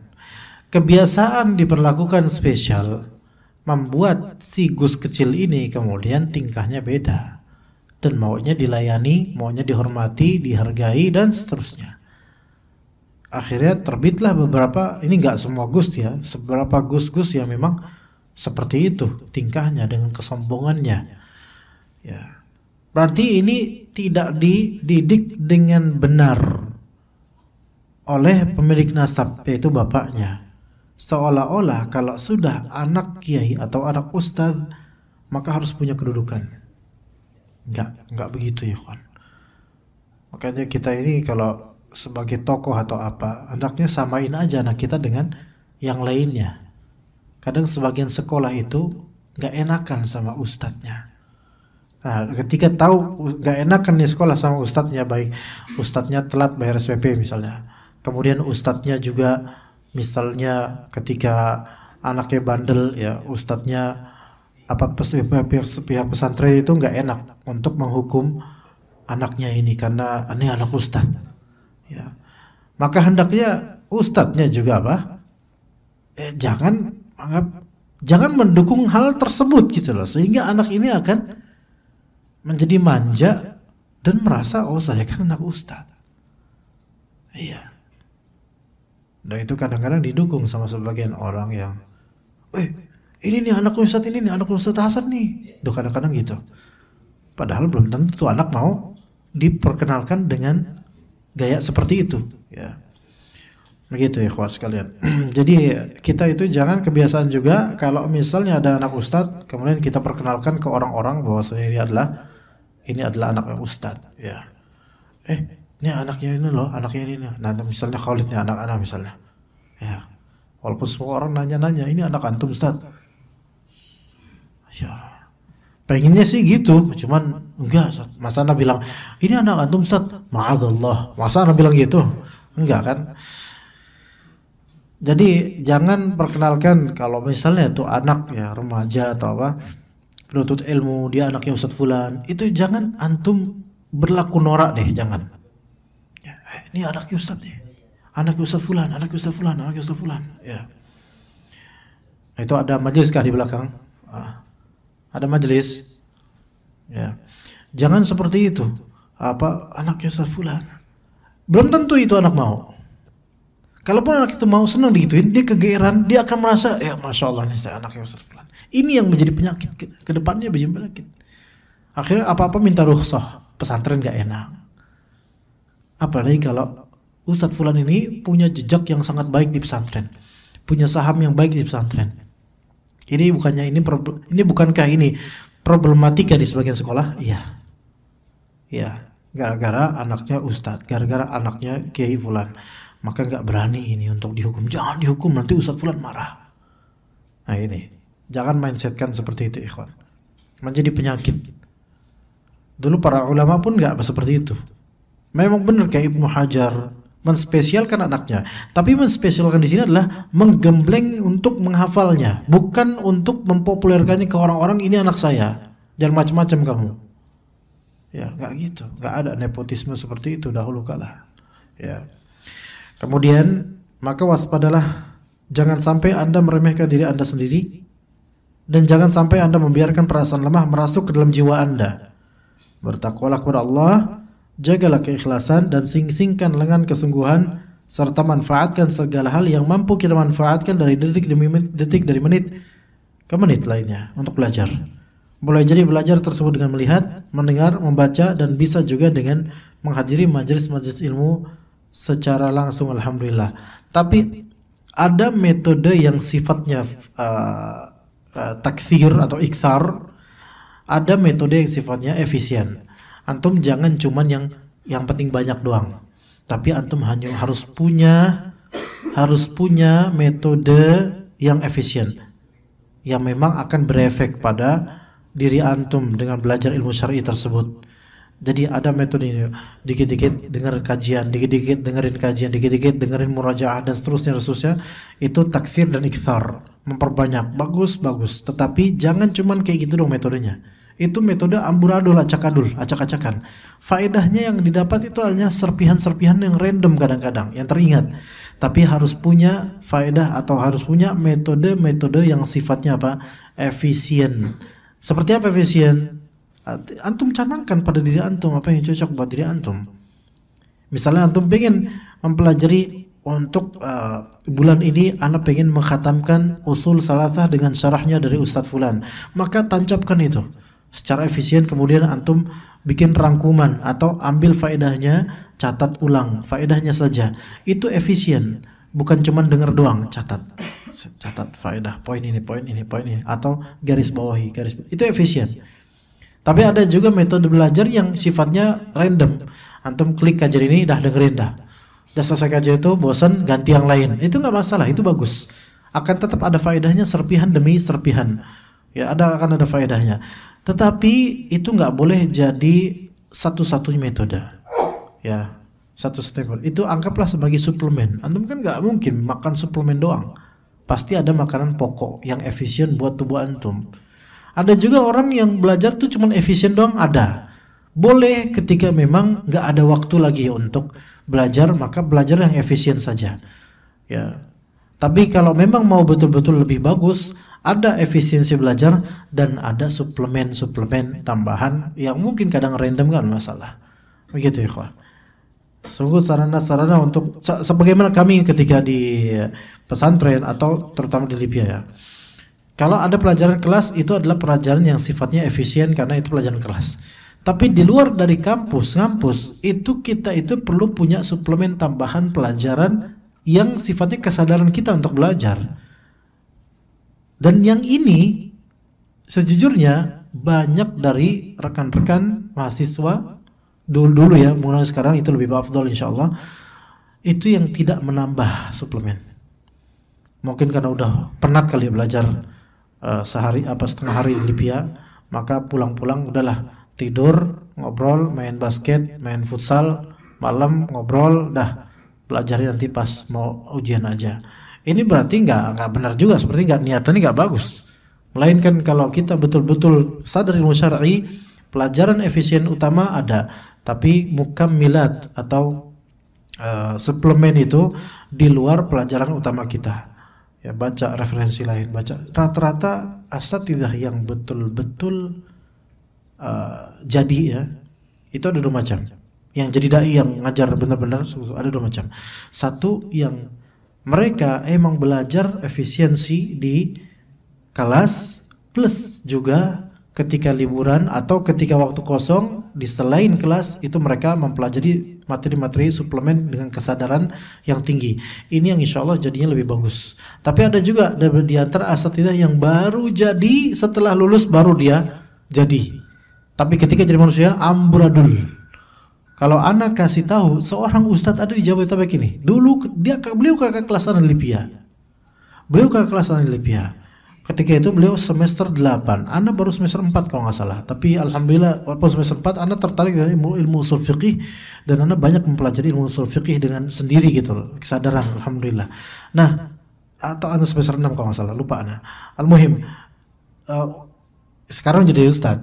Kebiasaan diperlakukan spesial membuat si Gus kecil ini kemudian tingkahnya beda dan maunya dilayani, maunya dihormati, dihargai dan seterusnya. Akhirnya terbitlah beberapa, ini nggak semua Gus ya, beberapa Gus-Gus yang memang seperti itu tingkahnya dengan kesombongannya. Ya. Berarti ini tidak dididik dengan benar oleh pemilik nasab, yaitu bapaknya. Seolah-olah kalau sudah anak kiai atau anak ustadz maka harus punya kedudukan. Enggak begitu ya kawan. Makanya kita ini kalau sebagai tokoh atau apa, hendaknya samain aja anak kita dengan yang lainnya. Kadang sebagian sekolah itu enggak enakan sama ustadznya. Nah, ketika tahu enggak enakan nih sekolah sama ustadznya, baik ustadznya telat bayar SPP misalnya, kemudian ustadznya juga misalnya ketika anaknya bandel ya, ustadznya pihak pesantren itu nggak enak untuk menghukum anaknya ini karena ini anak ustadz ya, maka hendaknya ustadznya juga jangan mendukung hal tersebut gitu loh, sehingga anak ini akan menjadi manja dan merasa oh saya kan anak ustadz. Iya. Dan itu kadang-kadang didukung sama sebagian orang yang, ini nih anak ustadz ini nih, anak ustadz Hasan nih. Tuh kadang-kadang gitu. Padahal belum tentu tuh anak mau diperkenalkan dengan gaya seperti itu. Ya, begitu ya kawan sekalian. Jadi kita itu jangan kebiasaan juga kalau misalnya ada anak ustadz, kemudian kita perkenalkan ke orang-orang bahwasanya ini adalah anak ustadz. Ya, ini anaknya ini loh, anaknya ini. Nah, misalnya Khalid nih anak-anak misalnya. Ya. Walaupun semua orang nanya-nanya, ini anak antum Ustaz. Ya. Pengennya sih gitu, cuman enggak Ustaz. Masa Anda bilang, ini anak antum Ustaz? Ma'adzallah. Masa Anda bilang gitu? Enggak kan? Jadi jangan perkenalkan kalau misalnya tuh anak ya remaja atau apa, penuntut ilmu, dia anaknya Ustaz fulan, itu jangan antum berlaku norak deh, jangan. Ini anaknya Ustaz nih, anaknya Ustaz fulan, anaknya Ustaz fulan, anaknya Ustaz fulan. Ya. Itu ada majelis kah di belakang? Ada majelis. Ya. Jangan seperti itu. Anaknya Ustaz fulan. Belum tentu itu anak mau. Kalaupun anak itu mau senang digituin, dia kegeeran, dia akan merasa, ya masya Allah nih saya anaknya Ustaz fulan. Ini yang menjadi penyakit ke depannya, menjadi penyakit. Akhirnya apa-apa minta rukhsah, pesantren gak enak. Apalagi kalau Ustadz Fulan ini punya jejak yang sangat baik di pesantren, punya saham yang baik di pesantren. Ini bukankah ini problematika di sebagian sekolah? Iya. Ya, gara-gara anaknya Ustadz, gara-gara anaknya Kiai Fulan, maka nggak berani ini untuk dihukum. Jangan dihukum, nanti Ustadz Fulan marah. Nah ini, jangan mindsetkan seperti itu, ikhwan. Menjadi penyakit. Dulu para ulama pun nggak seperti itu. Memang benar kayak Ibnu Hajar menspesialkan anaknya, tapi menspesialkan di sini adalah menggembleng untuk menghafalnya, bukan untuk mempopulerkannya ke orang-orang ini anak saya. Jangan macam-macam kamu. Ya, nggak gitu. Nggak ada nepotisme seperti itu dahulu kala. Ya. Kemudian maka waspadalah, jangan sampai Anda meremehkan diri Anda sendiri, dan jangan sampai Anda membiarkan perasaan lemah merasuk ke dalam jiwa Anda. Bertakwalah kepada Allah. Jagalah keikhlasan dan sing-singkan lengan kesungguhan, serta manfaatkan segala hal yang mampu kita manfaatkan dari detik demi detik, dari menit ke menit lainnya untuk belajar. Boleh jadi belajar tersebut dengan melihat, mendengar, membaca, dan bisa juga dengan menghadiri majelis-majelis ilmu secara langsung, alhamdulillah. Tapi ada metode yang sifatnya takthir atau iktsar, ada metode yang sifatnya efisien. Antum jangan cuman yang penting banyak doang, tapi antum hanya harus punya metode yang efisien, yang memang akan berefek pada diri antum dengan belajar ilmu syar'i tersebut. Jadi ada metode ini, dikit-dikit dengar kajian, dikit-dikit dengerin kajian, dikit-dikit dengerin murajaah dan seterusnya. Itu takfir dan ikthar, memperbanyak, bagus. Tetapi jangan cuman kayak gitu dong metodenya. Itu metode amburadul, acak-acakan. Faedahnya yang didapat itu hanya serpihan-serpihan yang random kadang-kadang, yang teringat. Tapi harus punya faedah atau harus punya metode-metode yang sifatnya apa? Efisien. Seperti apa efisien? Antum canangkan pada diri antum apa yang cocok buat diri antum. Misalnya antum pengen mempelajari untuk bulan ini anak pengen mengkhatamkan usul salasah dengan syarahnya dari Ustadz Fulan, maka tancapkan itu secara efisien. Kemudian antum bikin rangkuman atau ambil faedahnya, catat ulang faedahnya saja. Itu efisien, bukan cuma dengar doang, catat faedah, poin ini atau garis bawahi, itu efisien. Tapi ada juga metode belajar yang sifatnya random. Antum klik kajian ini, dah dengerin dah. Udah selesai kajian itu, bosan ganti yang lain. Itu nggak masalah, itu bagus. Akan tetap ada faedahnya serpihan demi serpihan. Ya, akan ada faedahnya. Tetapi itu nggak boleh jadi satu-satunya metode. Ya, satu-satunya metode. Itu anggaplah sebagai suplemen. Antum kan nggak mungkin makan suplemen doang. Pasti ada makanan pokok yang efisien buat tubuh antum. Ada juga orang yang belajar tuh cuman efisien doang, ada. Boleh ketika memang nggak ada waktu lagi untuk belajar, maka belajar yang efisien saja. Ya. Tapi kalau memang mau betul-betul lebih bagus, ada efisiensi belajar dan ada suplemen tambahan yang mungkin kadang random, kan masalah. Begitu ya, ikhwah. Sungguh sarana-sarana untuk sebagaimana kami ketika di pesantren atau terutama di Libya ya. Kalau ada pelajaran kelas, itu adalah pelajaran yang sifatnya efisien karena itu pelajaran kelas. Tapi di luar dari ngampus, itu kita itu perlu punya suplemen tambahan pelajaran yang sifatnya kesadaran kita untuk belajar. Dan yang ini sejujurnya banyak dari rekan-rekan mahasiswa dulu ya, mulai sekarang itu lebih afdal insyaallah, itu yang tidak menambah suplemen. Mungkin karena udah penat kali belajar setengah hari di Libya, maka pulang-pulang udahlah tidur, ngobrol, main basket, main futsal, malam ngobrol, dah belajarin nanti pas mau ujian aja. Ini berarti nggak benar juga, seperti nggak niatannya nggak bagus. Melainkan kalau kita betul-betul sadar ilmu syar'i, pelajaran efisien utama ada, tapi mukammilat atau suplemen itu di luar pelajaran utama kita. Ya, baca referensi lain, baca rata-rata asatidzah yang betul-betul jadi ya, itu ada 2 macam. Yang jadi dai yang ngajar benar-benar ada 2 macam. Satu yang mereka emang belajar efisiensi di kelas plus juga ketika liburan atau ketika waktu kosong di selain kelas itu mereka mempelajari materi-materi suplemen dengan kesadaran yang tinggi. Ini yang insya Allah jadinya lebih bagus. Tapi ada juga di antara asatidzah yang baru jadi setelah lulus baru dia jadi. Tapi ketika jadi manusia amburadul. Kalau anak kasih tahu seorang ustadz ada di Jabodetabek ini. Dulu beliau kakak kelas di Libya. Ketika itu beliau semester 8, Ana baru semester 4 kalau nggak salah. Tapi alhamdulillah walaupun semester 4 Ana tertarik dengan ilmu usul fiqih dan Ana banyak mempelajari ilmu usul fiqih dengan sendiri gitu loh, kesadaran alhamdulillah. Nah, atau Ana semester 6 kalau nggak salah, lupa Ana. Al-muhim sekarang jadi ustaz.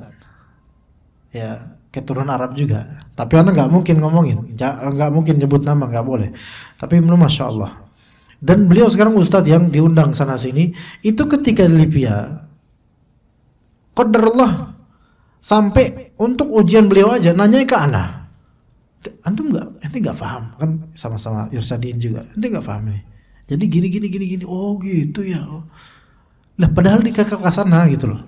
Ya, keturunan Arab juga. Tapi Ana nggak mungkin ngomongin, nggak mungkin nyebut nama, nggak boleh. Tapi belum, masya Allah. Dan beliau sekarang ustadz yang diundang sana sini. Itu ketika di Libya, qadarullah, sampai untuk ujian beliau aja nanya ke Ana, antum ente nggak paham kan, sama-sama Irsadin juga, ente nggak paham nih. Jadi gini. Oh gitu ya. Lah padahal di kakak kelas sana gitu loh.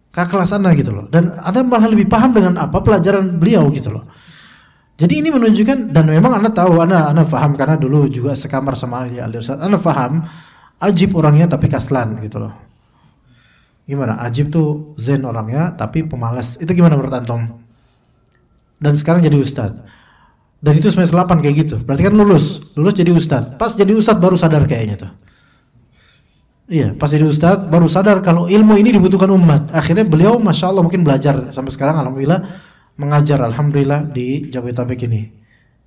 Kakak kelas sana gitu loh. Dan Ana malah lebih paham dengan apa pelajaran beliau gitu loh. Jadi ini menunjukkan, dan memang Ana tahu, Ana paham karena dulu juga sekamar sama Ali Al-Irsad. Ana paham, ajib orangnya tapi kaslan gitu loh. Gimana? Ajib tuh zen orangnya tapi pemalas. Itu gimana menurut antum? Dan sekarang jadi ustadz. Dan itu semester 8 kayak gitu. Berarti kan lulus jadi ustadz. Pas jadi ustadz baru sadar kayaknya tuh. Iya, pas jadi ustadz baru sadar kalau ilmu ini dibutuhkan umat. Akhirnya beliau masya Allah mungkin belajar sampai sekarang alhamdulillah mengajar alhamdulillah di Jabodetabek ini.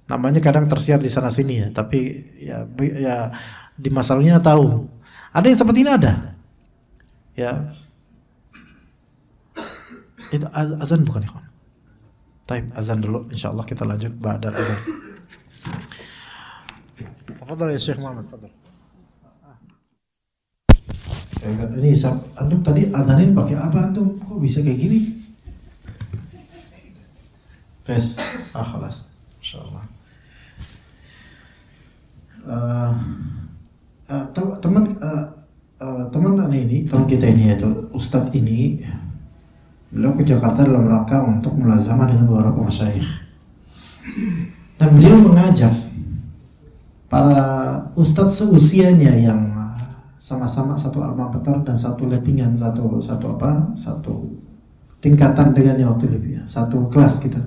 Namanya kadang tersiar di sana sini ya, tapi ya di masalahnya tahu. Ada yang seperti ini ada. Ya. Itu azan bukan ikhwan. Taib, azan dulu, insyaallah kita lanjut ba'da azan. Tafadhal ya Syekh Muhammad, tafadhal. Ini antum tadi azanin pakai apa antum? Kok bisa kayak gini? Tes. Khalas. Insyaallah. Teman kita ini yaitu Ustadz ini, beliau ke Jakarta dalam rangka untuk mulazamah dengan beberapa masyayikh, dan beliau mengajak para ustadz seusianya yang sama-sama satu alma mater dan satu lettingan, satu tingkatan dengannya waktu itu ya, satu kelas gitu,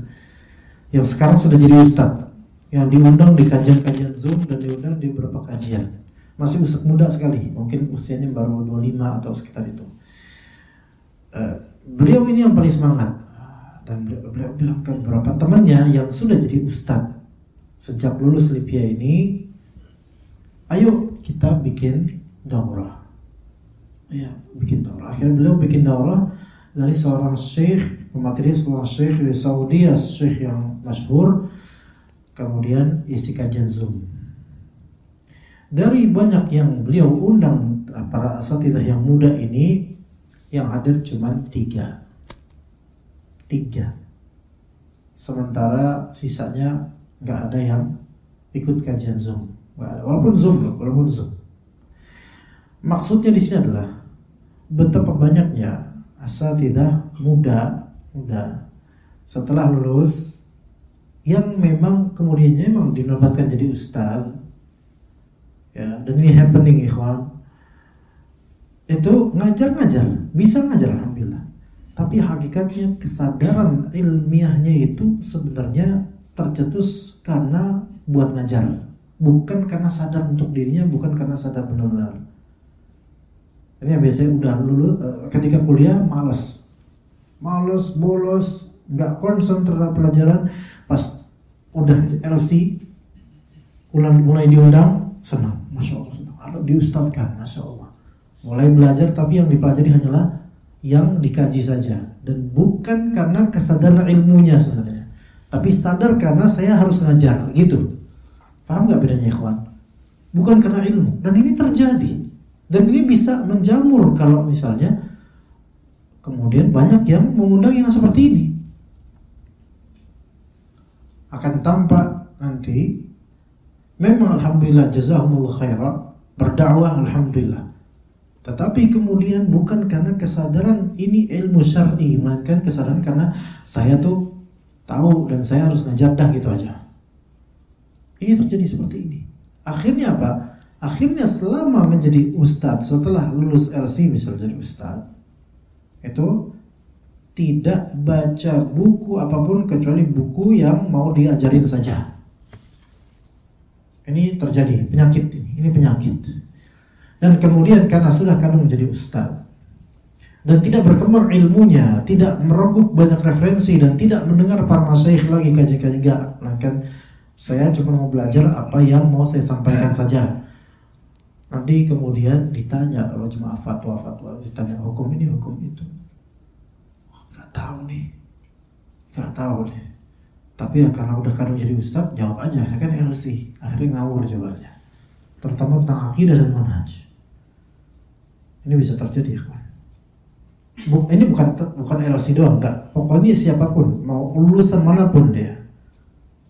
yang sekarang sudah jadi ustadz, yang diundang di kajian-kajian Zoom dan diundang di beberapa kajian. Masih ustadz muda sekali, mungkin usianya baru 25 atau sekitar itu. Beliau ini yang paling semangat, dan beliau bilang ke beberapa temannya yang sudah jadi ustadz sejak lulus Libya ini, ayo kita bikin daurah. Ya, bikin daurah. Akhirnya beliau bikin daurah dari seorang syekh, pemateri seorang syekh di Saudi, syekh yang masyhur, kemudian isi kajian Zoom. Dari banyak yang beliau undang para asatidzah yang muda ini, yang hadir cuma 3. Sementara sisanya nggak ada yang ikut kajian Zoom. Walaupun Zoom. Maksudnya di sini adalah betapa banyaknya asatidzah muda setelah lulus yang memang kemudiannya memang dinobatkan jadi ustaz. Ya, dan ini happening ikhwan. Itu ngajar, bisa ngajar alhamdulillah. Tapi hakikatnya kesadaran ilmiahnya itu sebenarnya tercetus karena buat ngajar, bukan karena sadar untuk dirinya, bukan karena sadar benar-benar. Ini yang biasanya udah lulus ketika kuliah malas, bolos, nggak konsen terhadap pelajaran. Pas udah LC mulai diundang, senang, masya Allah, senang. Harus diustadkan, masya Allah. Mulai belajar, tapi yang dipelajari hanyalah yang dikaji saja, dan bukan karena kesadaran ilmunya sebenarnya, tapi sadar karena saya harus ngajar, gitu. Paham nggak bedanya ikhwan? Bukan karena ilmu, dan ini terjadi, dan ini bisa menjamur kalau misalnya kemudian banyak yang mengundang yang seperti ini. Akan tampak nanti memang alhamdulillah jazahumullah khairan berdakwah alhamdulillah, tetapi kemudian bukan karena kesadaran ini ilmu syar'i, melainkan kesadaran karena saya tuh tahu dan saya harus ngajar dah gitu aja. Ini terjadi seperti ini. Akhirnya apa? Akhirnya selama menjadi ustadz, setelah lulus LC misalnya jadi ustadz, itu tidak baca buku apapun kecuali buku yang mau diajarin saja. Ini terjadi penyakit ini penyakit. Dan kemudian karena sudah kadung menjadi ustaz dan tidak berkembang ilmunya, tidak merogoh banyak referensi dan tidak mendengar para masyayikh lagi kajian-kajian, kan saya cuma mau belajar apa yang mau saya sampaikan saja. Nanti kemudian ditanya kalau cuma fatwa, ditanya hukum ini, hukum itu. Gak tahu nih. Tapi ya karena udah kadung jadi ustaz, jawab aja. Saya kan LC, akhirnya ngawur jawabannya. Terutama tentang akidah dan manhaj. Ini bisa terjadi kan? Ini bukan LC doang, enggak. Pokoknya siapapun, mau lulusan manapun dia,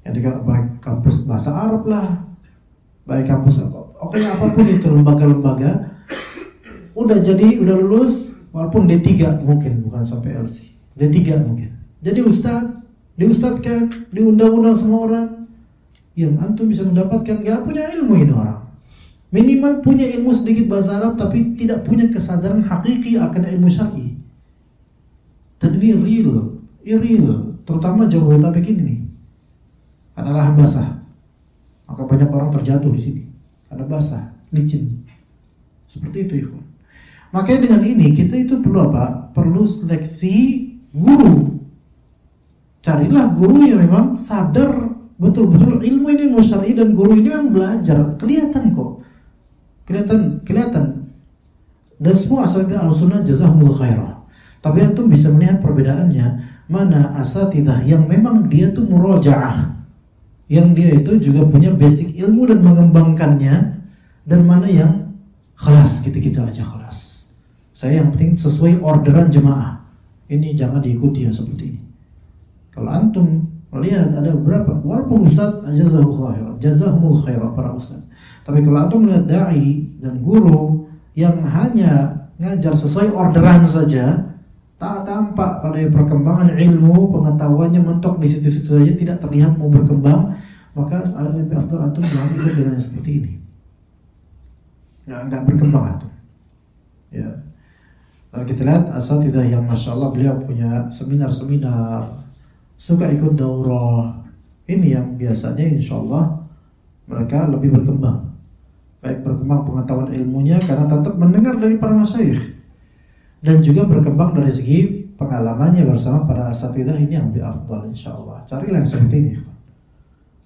yang dikatakan baik kampus bahasa Arab lah, baik kampus oke apapun itu, lembaga-lembaga, udah lulus, walaupun D3 mungkin, bukan sampai LC, D3 mungkin. Jadi diustadkan, diundang-undang semua orang, yang antum bisa mendapatkan nggak punya ilmu ini orang. Minimal punya ilmu sedikit bahasa Arab, tapi tidak punya kesadaran hakiki akan ilmu syar'i. Dan ini real, terutama Jabodetabek ini. Karena lahan basah, maka banyak orang terjatuh di sini. Karena basah, licin. Seperti itu ya. Makanya dengan ini kita itu perlu apa? Perlu seleksi guru. Carilah guru yang memang sadar betul-betul ilmu ini syar'i dan guru ini memang belajar. Kelihatan kok. Kelihatan. Dan semua asatidzah Ahlussunnah jazahumullah khairah. Tapi antum bisa melihat perbedaannya, mana asatidzah yang memang dia tuh murajaah, yang dia itu juga punya basic ilmu dan mengembangkannya, dan mana yang kelas gitu-gitu aja kelas. Saya yang penting sesuai orderan jemaah. Ini jangan diikuti yang seperti ini. Kalau antum melihat ada beberapa, walaupun ustaz jazahumul khairah para ustaz, tapi kalau antum melihat dai dan guru yang hanya ngajar sesuai orderan saja, tak tampak pada perkembangan ilmu, pengetahuannya mentok di situ-situ saja, tidak terlihat mau berkembang, maka lebih afdal antum jangan ikut dengan seperti ini. Nggak berkembang antum. Ya. Lalu kita lihat asatidzah yang masya Allah beliau punya seminar-seminar, suka ikut daurah. Ini yang biasanya insya Allah mereka lebih berkembang, baik berkembang pengetahuan ilmunya karena tetap mendengar dari para masyayikh, dan juga berkembang dari segi pengalamannya bersama para asatidzah. Ini yang lebih afdal insya Allah. Carilah yang seperti ini.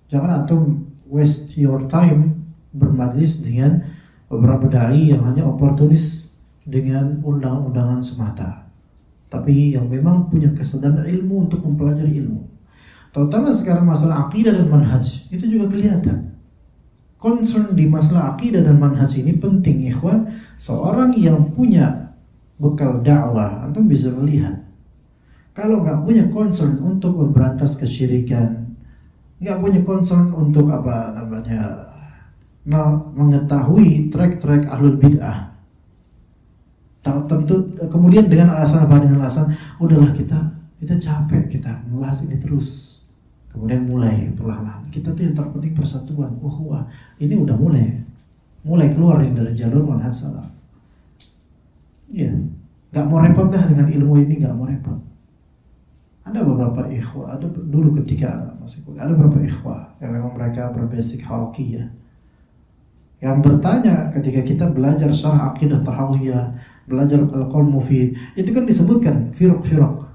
Jangan antum waste your time bermajlis dengan beberapa dai yang hanya oportunis dengan undang-undangan semata, tapi yang memang punya kesadaran ilmu untuk mempelajari ilmu. Terutama sekarang masalah akidah dan manhaj itu juga kelihatan. Concern di masalah akidah dan manhaj ini penting, ikhwan. Seorang yang punya bekal dakwah, antum bisa melihat, kalau nggak punya concern untuk memberantas kesyirikan, nggak punya concern untuk mengetahui track-track ahlul bid'ah, tentu kemudian dengan alasan udahlah kita capek kita membahas ini terus, kemudian mulai perlahan kita tuh yang terpenting persatuan, ukhuwah. Ini udah mulai keluar dari jalur manhaj salaf. Iya, nggak mau repot dah dengan ilmu ini, nggak mau repot. Ada beberapa ikhwah, ada dulu ketika masih kuliah, ada beberapa ikhwah yang memang mereka berbasic halqiyah, yang bertanya ketika kita belajar syarah aqidah tahawiyah, belajar al-qaul mufid, itu kan disebutkan firaq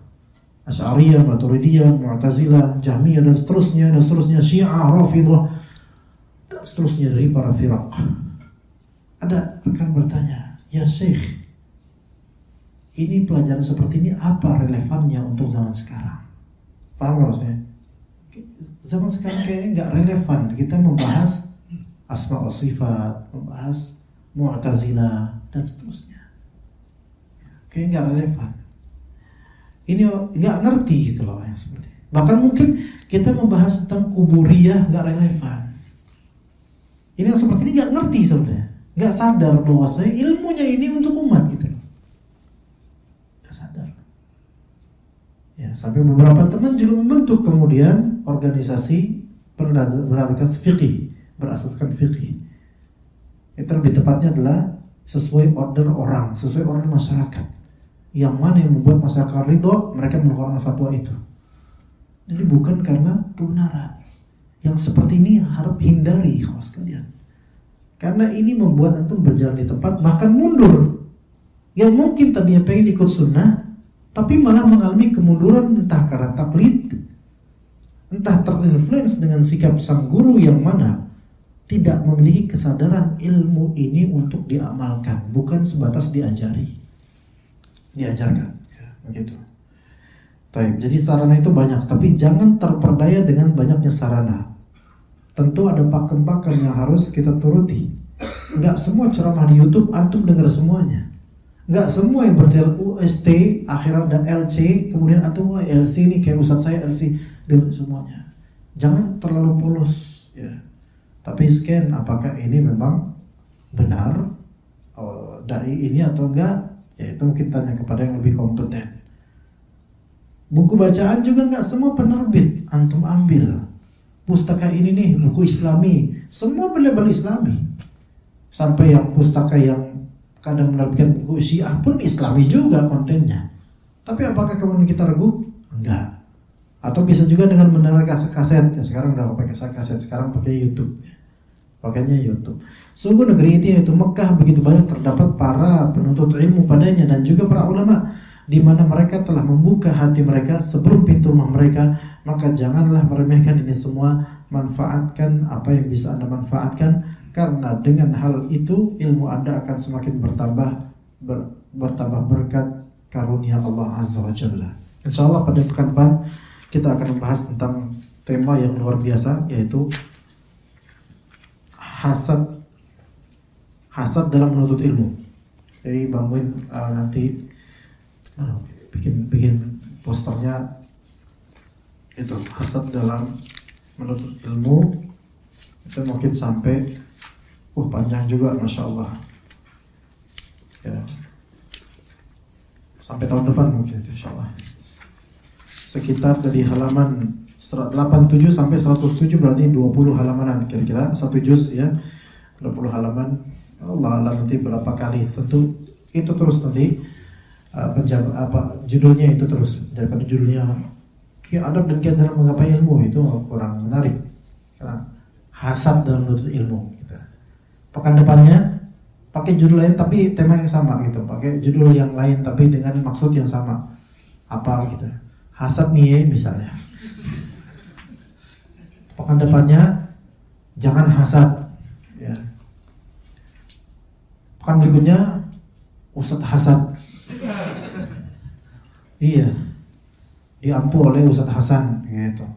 Asy'ariyah, Maturidiyah, Mu'tazilah, Jahmiyah dan seterusnya, Syiah, Rafidhah dan seterusnya dari para firaq. Ada rekan bertanya, "Ya Syekh, ini pelajaran seperti ini apa relevannya untuk zaman sekarang?" Paham maksudnya? Zaman sekarang kayaknya nggak relevan kita membahas asma wa sifat, membahas Mu'tazilah dan seterusnya. Kayaknya nggak relevan. Ini nggak ngerti gitu loh yang seperti ini. Bahkan mungkin kita membahas tentang kuburiyah nggak relevan. Ini yang seperti ini nggak ngerti sebenarnya, nggak sadar bahwasanya ilmunya ini untuk umat gitu loh. Nggak sadar. Ya, sampai beberapa teman juga membentuk kemudian organisasi berasaskan fikih. Itu lebih tepatnya adalah sesuai order orang, sesuai order masyarakat. Yang mana yang membuat masyarakat ridho, mereka mengeluarkan fatwa itu. Jadi bukan karena kebenaran. Yang seperti ini harap hindari, khusus kalian. Karena ini membuat antum berjalan di tempat, bahkan mundur. Yang mungkin tadinya pengen ikut sunnah, tapi malah mengalami kemunduran entah karena taklid, entah terinfluence dengan sikap sang guru yang mana tidak memiliki kesadaran ilmu ini untuk diamalkan, bukan sebatas diajarkan, ya, begitu. Jadi sarana itu banyak, tapi jangan terperdaya dengan banyaknya sarana. Tentu ada pakem-pakem yang harus kita turuti. Enggak semua ceramah di YouTube antum dengar semuanya. Enggak semua yang bertel UST akhirat dan LC kemudian antum LC ini kayak ustaz saya LC dengar semuanya. Jangan terlalu polos, ya. Tapi scan apakah ini memang benar dai ini atau enggak? Ya itu mungkin tanya kepada yang lebih kompeten. Buku bacaan juga nggak semua penerbit antum ambil. Pustaka ini nih buku Islami, semua berlabel Islami. Sampai yang pustaka yang kadang menerbitkan buku Syiah pun Islami juga kontennya. Tapi apakah kemudian kita ragu? Enggak. Atau bisa juga dengan mendengar kaset-kaset. Ya, sekarang udah pakai kaset, sekarang pakai YouTube. Pakainya YouTube. Sungguh negeri itu yaitu Mekah begitu banyak terdapat para penuntut ilmu padanya dan juga para ulama, di mana mereka telah membuka hati mereka sebelum pintu rumah mereka maka janganlah meremehkan ini semua. Manfaatkan apa yang bisa Anda manfaatkan, karena dengan hal itu ilmu Anda akan semakin bertambah berkat karunia Allah Azza wa Jalla. Insyaallah pada pekan depan kita akan membahas tentang tema yang luar biasa, yaitu hasad dalam menuntut ilmu. Jadi Bang Win nanti bikin posternya itu, hasad dalam menuntut ilmu. Itu mungkin sampai panjang juga, Masya Allah ya, sampai tahun depan mungkin itu, Insya Allah. Sekitar dari halaman 87 sampai 107, berarti 20 halamanan kira-kira, 1 juz ya, 20 halaman. Allah alam nanti berapa kali, tentu itu terus nanti judulnya itu terus, daripada judulnya adab dan kiat dalam menggapai ilmu, itu kurang menarik karena hasad dalam menuntut ilmu gitu. Pekan depannya pakai judul lain tapi tema yang sama gitu, pakai judul yang lain tapi dengan maksud yang sama, apa gitu, hasad nih misalnya. Pekan depannya jangan hasad ya. Pekan berikutnya Ustadz hasad. Iya, diampu oleh Ustadz Hasan gitu,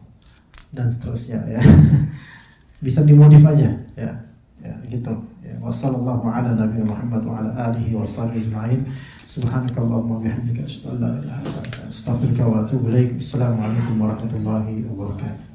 dan seterusnya ya. Bisa dimodif aja ya gitu ya. Wassallallahu ala nabiyina Muhammad wa ala alihi wa sahbihi ajma'in. Subhanakallahumma wa bihamdika asyhadu an la ilaha illa anta astaghfiruka wa atubu ilaik. Assalamualaikum warahmatullahi wabarakatuh.